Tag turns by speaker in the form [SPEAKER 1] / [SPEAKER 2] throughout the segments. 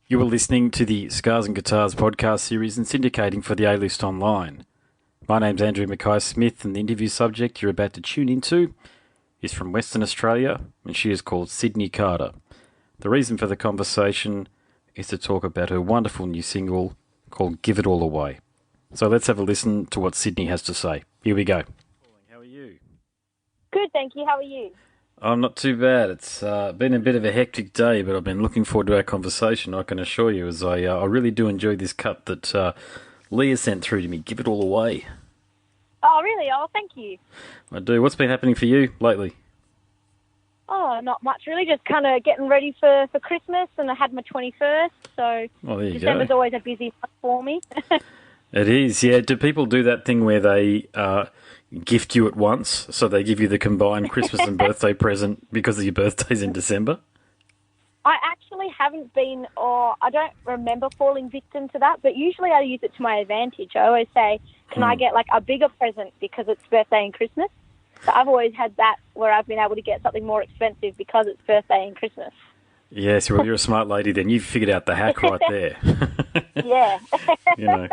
[SPEAKER 1] You were listening to the Scars and Guitars podcast series and syndicating for the A-List Online. My name's Andrew Mackay-Smith, and the interview subject you're about to tune into is from Western Australia, and she is called Sydnee Carter. The reason for the conversation is to talk about her wonderful new single called Give It All Away. So let's have a listen to what Sydnee has to say. Here we go. How are you?
[SPEAKER 2] Good, thank you. How are you?
[SPEAKER 1] I'm not too bad. It's been a bit of a hectic day, but I've been looking forward to our conversation, I can assure you, as I really do enjoy this cut that Leah sent through to me. Give it all away.
[SPEAKER 2] Oh, really? Oh, thank you.
[SPEAKER 1] I do. What's been happening for you lately?
[SPEAKER 2] Oh, not much, really. Just kind of getting ready for Christmas, and I had my 21st, so
[SPEAKER 1] Oh, there you
[SPEAKER 2] December's
[SPEAKER 1] go.
[SPEAKER 2] always a busy month for me.
[SPEAKER 1] It is, yeah. Do people do that thing where they gift you at once, so they give you the combined Christmas and birthday present because of your birthday's in December?
[SPEAKER 2] I actually haven't been, or I don't remember falling victim to that, but usually I use it to my advantage. I always say, can I get like a bigger present because it's birthday and Christmas? So I've always had that where I've been able to get something more expensive because it's birthday and Christmas.
[SPEAKER 1] Yes, well, you're a smart lady then. You've figured out the hack right there.
[SPEAKER 2] Yeah.
[SPEAKER 1] You know,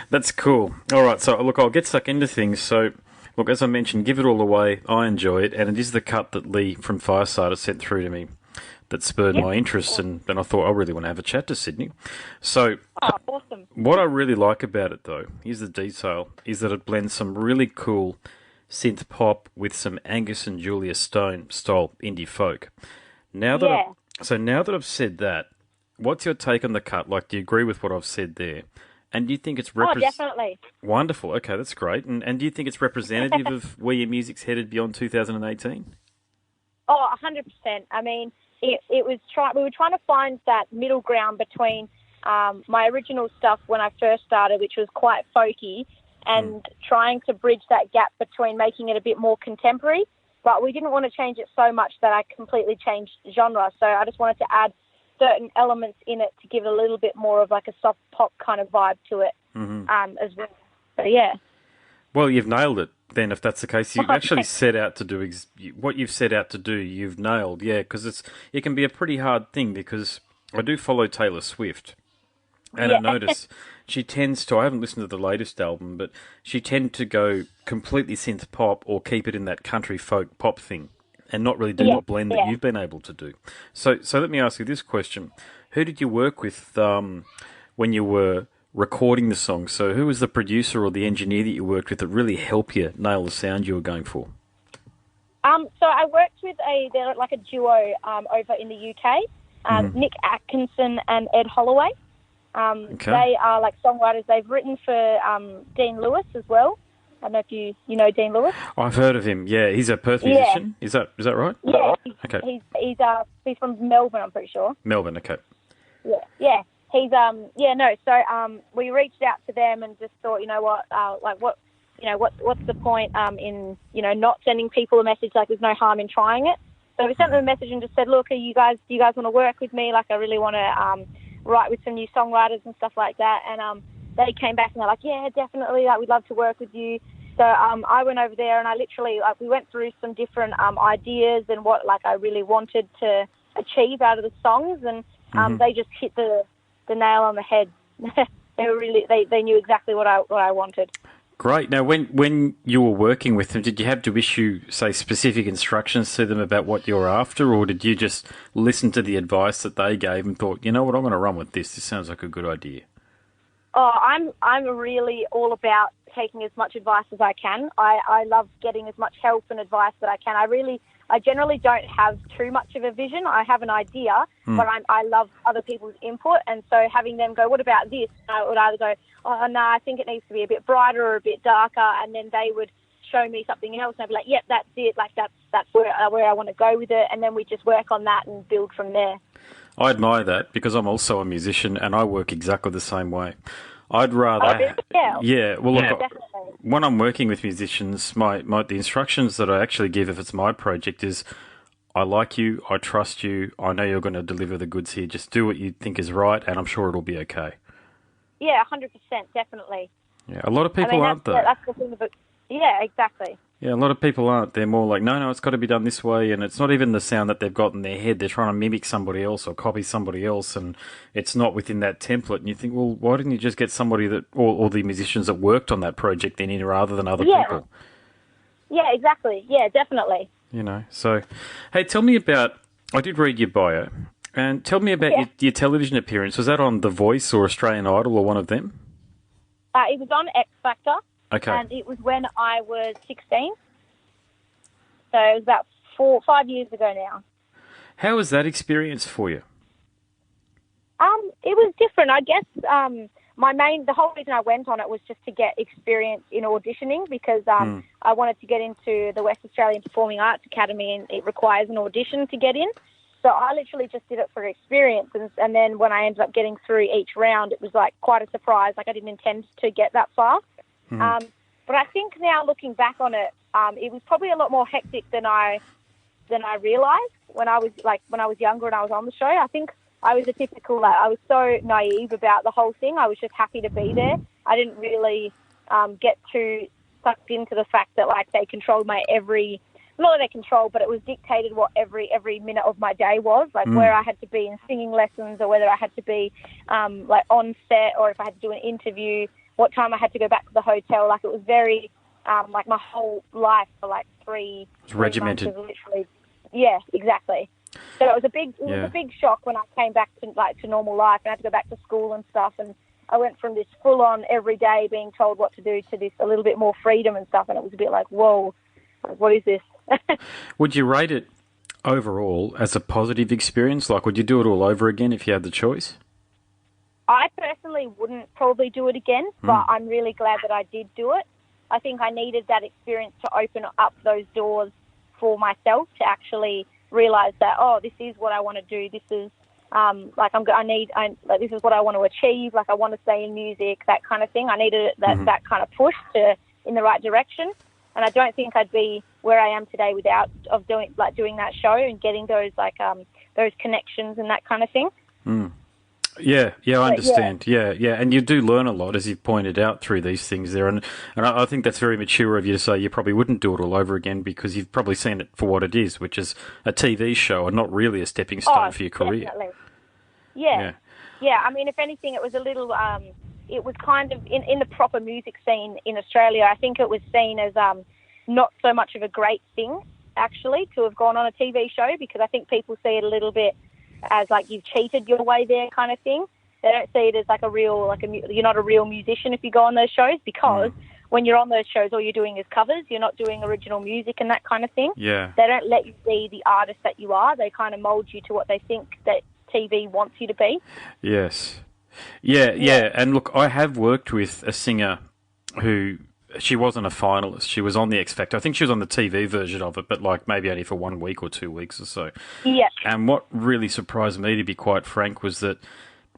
[SPEAKER 1] that's cool. All right, so look, I'll get stuck into things. So, look, as I mentioned, Give It All Away. I enjoy it, and it is the cut that Lee from Fireside sent through to me that spurred my interest, and then I thought I really want to have a chat to Sydnee. So,
[SPEAKER 2] Awesome.
[SPEAKER 1] what I really like about it, though, here's the detail, is that it blends some really cool synth pop with some Angus and Julia Stone style indie folk. Now that now that I've said that, what's your take on the cut? Like, do you agree with what I've said there? And do you think it's
[SPEAKER 2] Definitely.
[SPEAKER 1] Wonderful. Okay, that's great. And do you think it's representative of where your music's headed beyond 2018?
[SPEAKER 2] Oh, 100%. I mean, we were trying to find that middle ground between my original stuff when I first started, which was quite folky, and trying to bridge that gap between making it a bit more contemporary. But we didn't want to change it so much that I completely changed genre. So I just wanted to add certain elements in it to give it a little bit more of like a soft pop kind of vibe to it as well. So, yeah.
[SPEAKER 1] Well, you've nailed it then, if that's the case. You've actually set out to do what you've set out to do, you've nailed, yeah, because it can be a pretty hard thing because I do follow Taylor Swift. And I notice she tends to, I haven't listened to the latest album, but she tends to go completely synth pop or keep it in that country folk pop thing and not really do the blend that you've been able to do. So let me ask you this question. Who did you work with when you were recording the song? So who was the producer or the engineer that you worked with that really helped you nail the sound you were going for?
[SPEAKER 2] So I worked with they're like a duo over in the UK, Nick Atkinson and Ed Holloway. They are like songwriters. They've written for Dean Lewis as well. I don't know if you know Dean Lewis.
[SPEAKER 1] I've heard of him. Yeah, he's a Perth musician. Is that right?
[SPEAKER 2] Yeah.
[SPEAKER 1] Okay.
[SPEAKER 2] He's from Melbourne, I'm pretty sure.
[SPEAKER 1] Melbourne. Okay.
[SPEAKER 2] Yeah. He's So we reached out to them and just thought, you know what, what's the point in not sending people a message? Like, there's no harm in trying it. So we sent them a message and just said, look, do you guys want to work with me? Like, I really want to write with some new songwriters and stuff like that. And they came back and they're like, yeah, definitely, like, we'd love to work with you. So I went over there and I literally, we went through some different ideas and what, like, I really wanted to achieve out of the songs, and they just hit the nail on the head. They knew exactly what I wanted.
[SPEAKER 1] Great. Now, when you were working with them, did you have to issue, say, specific instructions to them about what you were after, or did you just listen to the advice that they gave and thought, you know what, I'm going to run with this. This sounds like a good idea.
[SPEAKER 2] Oh, I'm really all about taking as much advice as I can. I love getting as much help and advice that I can. I generally don't have too much of a vision. I have an idea, but I love other people's input. And so having them go, what about this? I would either go, oh, no, I think it needs to be a bit brighter or a bit darker. And then they would show me something else. And I'd be like, yep, that's it. Like, that's where I want to go with it. And then we just work on that and build from there.
[SPEAKER 1] I admire that because I'm also a musician and I work exactly the same way. I'd rather... Well, look, when I'm working with musicians, the instructions that I actually give if it's my project is, I like you, I trust you, I know you're going to deliver the goods here. Just do what you think is right and I'm sure it'll be okay.
[SPEAKER 2] Yeah, 100%, definitely.
[SPEAKER 1] Yeah, a lot of people aren't though.
[SPEAKER 2] That's the thing about... Yeah, exactly.
[SPEAKER 1] Yeah, a lot of people aren't. They're more like, no, it's got to be done this way, and it's not even the sound that they've got in their head. They're trying to mimic somebody else or copy somebody else, and it's not within that template. And you think, well, why didn't you just get somebody that, or the musicians that worked on that project then in rather than other
[SPEAKER 2] Yeah,
[SPEAKER 1] people?
[SPEAKER 2] yeah, exactly. Yeah, definitely.
[SPEAKER 1] So, hey, tell me about, I did read your bio, and tell me about
[SPEAKER 2] Yeah.
[SPEAKER 1] your television appearance. Was that on The Voice or Australian Idol or one of them?
[SPEAKER 2] It was on X Factor,
[SPEAKER 1] Okay.
[SPEAKER 2] and it was when I was 16. So it was about 5 years ago now.
[SPEAKER 1] How was that experience for you?
[SPEAKER 2] It was different. I guess the whole reason I went on it was just to get experience in auditioning because I wanted to get into the West Australian Performing Arts Academy, and it requires an audition to get in. So I literally just did it for experience, and then when I ended up getting through each round, it was like quite a surprise. Like I didn't intend to get that far. But I think now looking back on it, it was probably a lot more hectic than I realised when I was younger and I was on the show. I think I was a typical, I was so naive about the whole thing. I was just happy to be there. I didn't really get too sucked into the fact that they controlled my not that they controlled, but it was dictated what every minute of my day was, where I had to be in singing lessons or whether I had to be on set or if I had to do an interview, what time I had to go back to the hotel. It was very, my whole life for 3
[SPEAKER 1] regimented.
[SPEAKER 2] months was literally, yeah, exactly. So it was a big shock when I came back to normal life and I had to go back to school and stuff. And I went from this full on every day being told what to do to this a little bit more freedom and stuff. And it was a bit like, whoa, what is this?
[SPEAKER 1] Would you rate it overall as a positive experience? Would you do it all over again if you had the choice?
[SPEAKER 2] I personally wouldn't probably do it again, but I'm really glad that I did do it. I think I needed that experience to open up those doors for myself to actually realise that, this is what I want to do. This is this is what I want to achieve. I want to stay in music, that kind of thing. I needed that kind of push in the right direction. And I don't think I'd be where I am today without doing that show and getting those those connections and that kind of thing.
[SPEAKER 1] Yeah, I understand. Yeah, and you do learn a lot, as you've pointed out, through these things there. And I think that's very mature of you to say you probably wouldn't do it all over again because you've probably seen it for what it is, which is a TV show and not really a stepping stone for your career.
[SPEAKER 2] Definitely. Yeah. I mean, if anything, it was a little... it was kind of, in the proper music scene in Australia, I think it was seen as not so much of a great thing, actually, to have gone on a TV show, because I think people see it a little bit as you've cheated your way there kind of thing. They don't see it as you're not a real musician if you go on those shows, because when you're on those shows, all you're doing is covers. You're not doing original music and that kind of thing.
[SPEAKER 1] Yeah.
[SPEAKER 2] They don't let you be the artist that you are. They kind of mould you to what they think that TV wants you to be.
[SPEAKER 1] Yes. Yeah. And look, I have worked with a singer who, she wasn't a finalist. She was on the X Factor. I think she was on the TV version of it, but maybe only for 1 week or 2 weeks or so.
[SPEAKER 2] Yeah.
[SPEAKER 1] And what really surprised me, to be quite frank, was that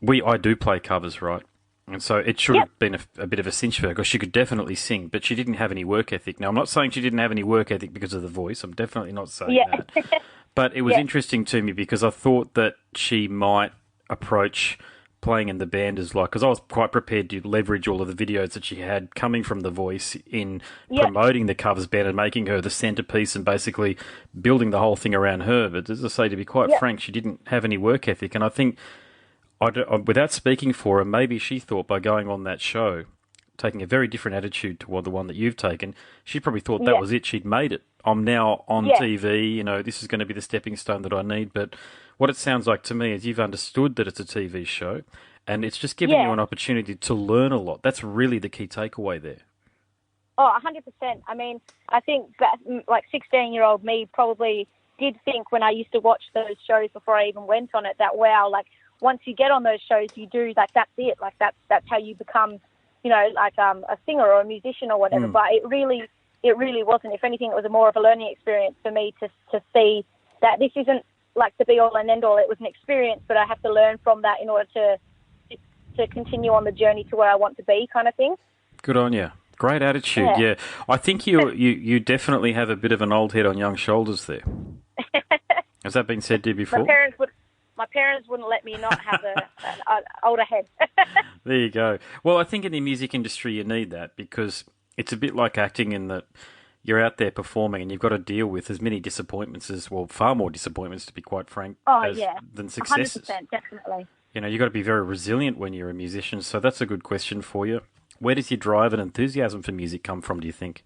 [SPEAKER 1] I do play covers, right? And so it should have been a bit of a cinch for her because she could definitely sing, but she didn't have any work ethic. Now, I'm not saying she didn't have any work ethic because of the voice. I'm definitely not saying that. But it was interesting to me because I thought that she might approach playing in the band as because I was quite prepared to leverage all of the videos that she had coming from The Voice in promoting the covers band and making her the centerpiece and basically building the whole thing around her. But as I say, to be quite frank, she didn't have any work ethic. And I think, without speaking for her, maybe she thought by going on that show, taking a very different attitude to the one that you've taken, she probably thought that was it. She'd made it. I'm now on TV, this is going to be the stepping stone that I need. But what it sounds like to me is you've understood that it's a TV show and it's just giving you an opportunity to learn a lot. That's really the key takeaway there.
[SPEAKER 2] Oh, 100%. I mean, I think that, 16-year-old me probably did think when I used to watch those shows before I even went on it that, wow, once you get on those shows, you do, that's it. That's how you become, a singer or a musician or whatever. But it really wasn't. If anything, it was more of a learning experience for me to see that this isn't the be all and end all. It was an experience, but I have to learn from that in order to continue on the journey to where I want to be, kind of thing.
[SPEAKER 1] Good on you. Great attitude. Yeah. I think you definitely have a bit of an old head on young shoulders there. Has that been said to you before?
[SPEAKER 2] My parents wouldn't let me not have an older head.
[SPEAKER 1] There you go. Well, I think in the music industry you need that because it's a bit like acting in that you're out there performing and you've got to deal with as many disappointments as, well, far more disappointments, to be quite frank,
[SPEAKER 2] Oh yeah,
[SPEAKER 1] than successes.
[SPEAKER 2] 100%, definitely.
[SPEAKER 1] You know, you've got to be very resilient when you're a musician. So that's a good question for you. Where does your drive and enthusiasm for music come from, do you think?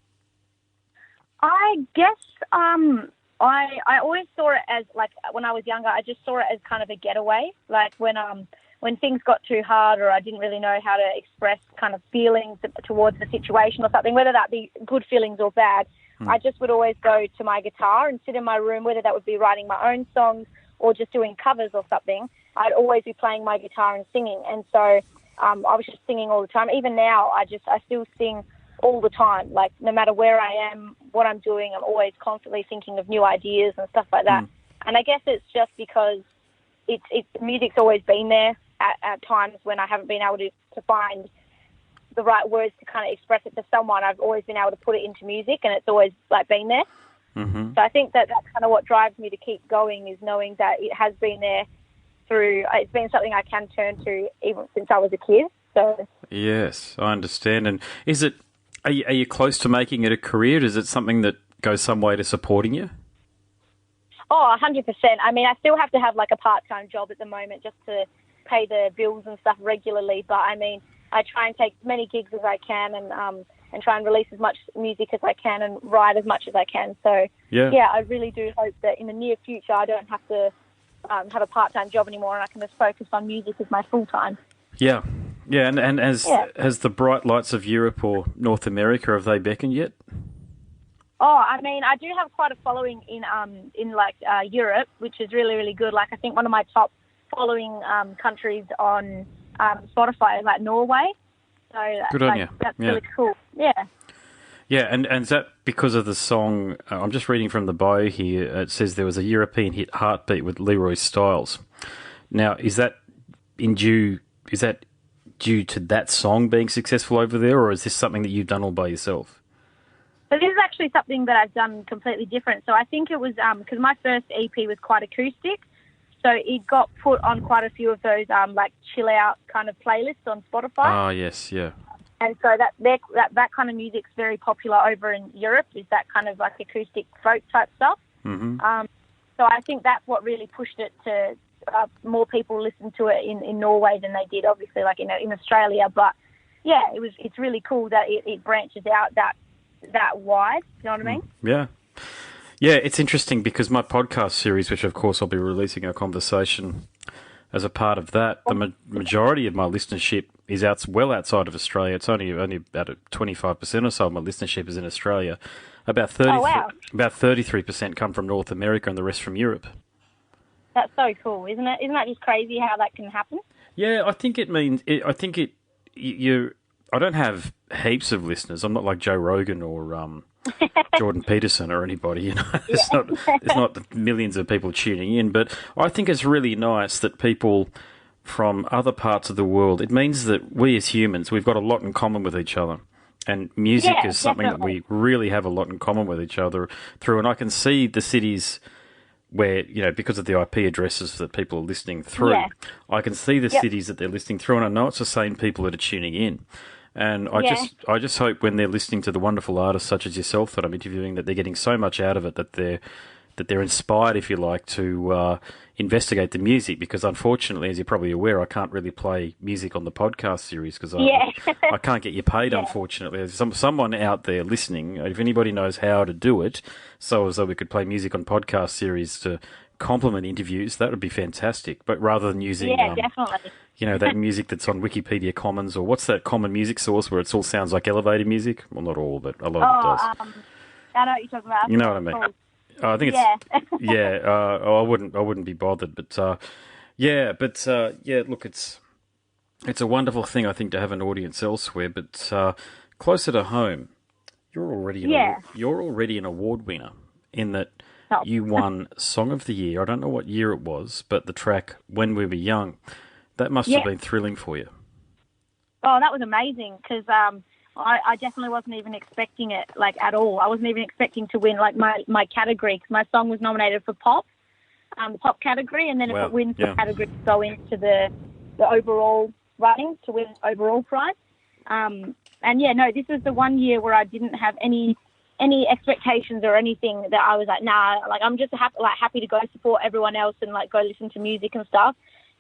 [SPEAKER 2] I guess I always saw it as, like, when I was younger, I just saw it as kind of a getaway. Like when things got too hard, or I didn't really know how to express kind of feelings towards the situation or something, whether that be good feelings or bad, I just would always go to my guitar and sit in my room, whether that would be writing my own songs or just doing covers or something. I'd always be playing my guitar and singing. And so I was just singing all the time. Even now, I still sing all the time. Like, no matter where I am, what I'm doing, I'm always constantly thinking of new ideas and stuff like that. And I guess it's just because music's always been there at times when I haven't been able to find the right words to kind of express it to someone. I've always been able to put it into music, and it's always, like, been there.
[SPEAKER 1] Mm-hmm.
[SPEAKER 2] So I think that's kind of what drives me to keep going, is knowing that it has been there it's been something I can turn to even since I was a kid. So
[SPEAKER 1] yes, I understand. And are you close to making it a career? Is it something that goes some way to supporting you?
[SPEAKER 2] Oh, 100%. I mean, I still have to have, like, a part-time job at the moment just to pay the bills and stuff regularly. But, I mean, I try and take as many gigs as I can and try and release as much music as I can and write as much as I can. So, yeah, I really do hope that in the near future I don't have to have a part-time job anymore, and I can just focus on music as my full-time.
[SPEAKER 1] Yeah. Yeah, and has the bright lights of Europe or North America, have they beckoned yet?
[SPEAKER 2] Oh, I mean, I do have quite a following in Europe, which is really, really good. Like, I think one of my top following countries on Spotify is, like, Norway. So
[SPEAKER 1] good on you.
[SPEAKER 2] That's really cool. Yeah.
[SPEAKER 1] Yeah, and is that because of the song? I'm just reading from the bio here. It says there was a European hit, "Heartbeat," with Leroy Styles. Now, is that due to that song being successful over there, or is this something that you've done all by yourself?
[SPEAKER 2] So this is actually something that I've done completely different. So I think it was because my first EP was quite acoustic, so it got put on quite a few of those like chill out kind of playlists on Spotify.
[SPEAKER 1] Oh yes, yeah.
[SPEAKER 2] And so that kind of music's very popular over in Europe. Is that kind of like acoustic folk type stuff.
[SPEAKER 1] Mm-hmm.
[SPEAKER 2] So I think that's what really pushed it to more people listen to it in Norway than they did, obviously, like in Australia. But yeah, it's really cool that it branches out that wide. You know what I mean?
[SPEAKER 1] Yeah. Yeah, it's interesting because my podcast series, which of course I'll be releasing our conversation as a part of that, the majority of my listenership is well outside of Australia. It's only about 25% or so of my listenership is in Australia. About 33% come from North America and the rest from Europe.
[SPEAKER 2] That's so cool, isn't it? Isn't that just crazy how that can happen?
[SPEAKER 1] Yeah, I think it means I don't have heaps of listeners. I'm not like Joe Rogan or Jordan Peterson or anybody. You know, it's not millions of people tuning in. But I think it's really nice that people from other parts of the world. It means that we as humans, we've got a lot in common with each other. And music is something
[SPEAKER 2] definitely.
[SPEAKER 1] that we really have a lot in common with each other through. And I can see the cities where, you know, because of the IP addresses that people are listening through, I can see the cities that they're listening through, and I know it's the same people that are tuning in. And I just hope when they're listening to the wonderful artists such as yourself that I'm interviewing, that they're getting so much out of it that they're inspired, if you like, to investigate the music. Because unfortunately, as you're probably aware, I can't really play music on the podcast series because I can't get you paid. Unfortunately, there's someone out there listening. If anybody knows how to do it, so as though we could play music on podcast series to complement interviews, that would be fantastic. But rather than using
[SPEAKER 2] definitely.
[SPEAKER 1] You know, that music that's on Wikipedia Commons, or what's that common music source where it all sounds like elevator music? Well, not all, but a lot of it does.
[SPEAKER 2] I know what you're talking about.
[SPEAKER 1] You know what I mean? I think it's I wouldn't be bothered, but look, it's a wonderful thing, I think, to have an audience elsewhere, but closer to home, you're already an award winner in that you won Song of the Year. I don't know what year it was, but the track "When We Were Young." That must have been thrilling for you.
[SPEAKER 2] Oh, that was amazing because I definitely wasn't even expecting it, like, at all. I wasn't even expecting to win, like, my category, because my song was nominated for pop, the pop category, and then if it wins the category, to go into the overall running to win overall prize. This is the one year where I didn't have any any expectations or anything that I was like, nah, like I'm just happy to go support everyone else and like go listen to music and stuff.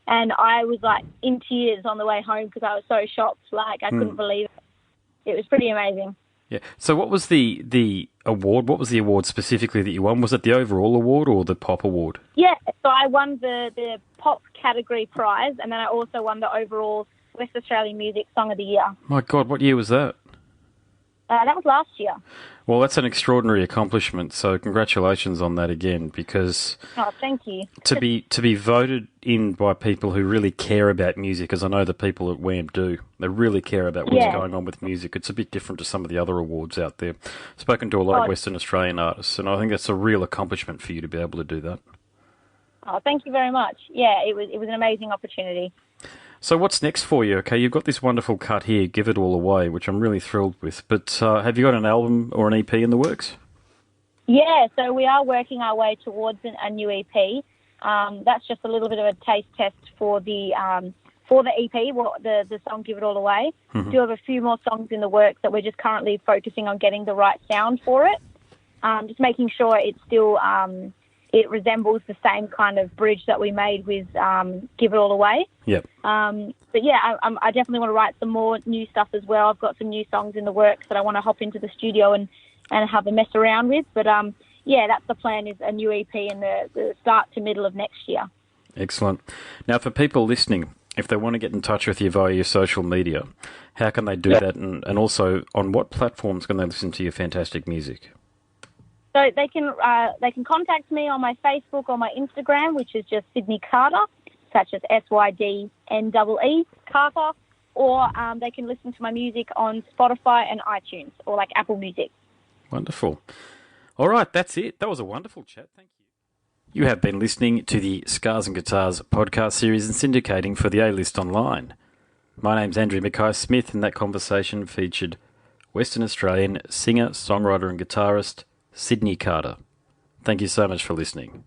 [SPEAKER 2] And I was like in tears on the way home because I was so shocked. Like I couldn't believe it. It was pretty amazing.
[SPEAKER 1] Yeah. So what was the award? What was the award specifically that you won? Was it the overall award or the pop award?
[SPEAKER 2] Yeah. So I won the pop category prize, and then I also won the overall West Australian Music Song of the Year.
[SPEAKER 1] My God, what year was that?
[SPEAKER 2] That was last year.
[SPEAKER 1] Well, that's an extraordinary accomplishment. So congratulations on that again, because
[SPEAKER 2] thank you.
[SPEAKER 1] to be voted in by people who really care about music, as I know the people at WAMP do, they really care about what's going on with music. It's a bit different to some of the other awards out there. I've spoken to a lot of Western Australian artists, and I think that's a real accomplishment for you to be able to do that.
[SPEAKER 2] Oh, thank you very much. Yeah, it was an amazing opportunity.
[SPEAKER 1] So what's next for you? Okay, you've got this wonderful cut here, Give It All Away, which I'm really thrilled with. But have you got an album or an EP in the works?
[SPEAKER 2] Yeah, so we are working our way towards a new EP. That's just a little bit of a taste test for the EP, the song Give It All Away.
[SPEAKER 1] Mm-hmm.
[SPEAKER 2] Do have a few more songs in the works that we're just currently focusing on getting the right sound for it. Just making sure it's still... it resembles the same kind of bridge that we made with Give It All Away.
[SPEAKER 1] Yep.
[SPEAKER 2] But yeah, I definitely want to write some more new stuff as well. I've got some new songs in the works that I want to hop into the studio and have a mess around with. But yeah, that's the plan, is a new EP in the start to middle of next year.
[SPEAKER 1] Excellent. Now, for people listening, if they want to get in touch with you via your social media, how can they do that? And also, on what platforms can they listen to your fantastic music?
[SPEAKER 2] So they can contact me on my Facebook or my Instagram, which is just Sydnee Carter, such as SYDNEE Carter, or they can listen to my music on Spotify and iTunes, or like Apple Music.
[SPEAKER 1] Wonderful. All right, that's it. That was a wonderful chat. Thank you. You have been listening to the Scars and Guitars podcast series and syndicating for the A-List Online. My name's Andrew Mackay-Smith, and that conversation featured Western Australian singer, songwriter and guitarist Sydnee Carter. Thank you so much for listening.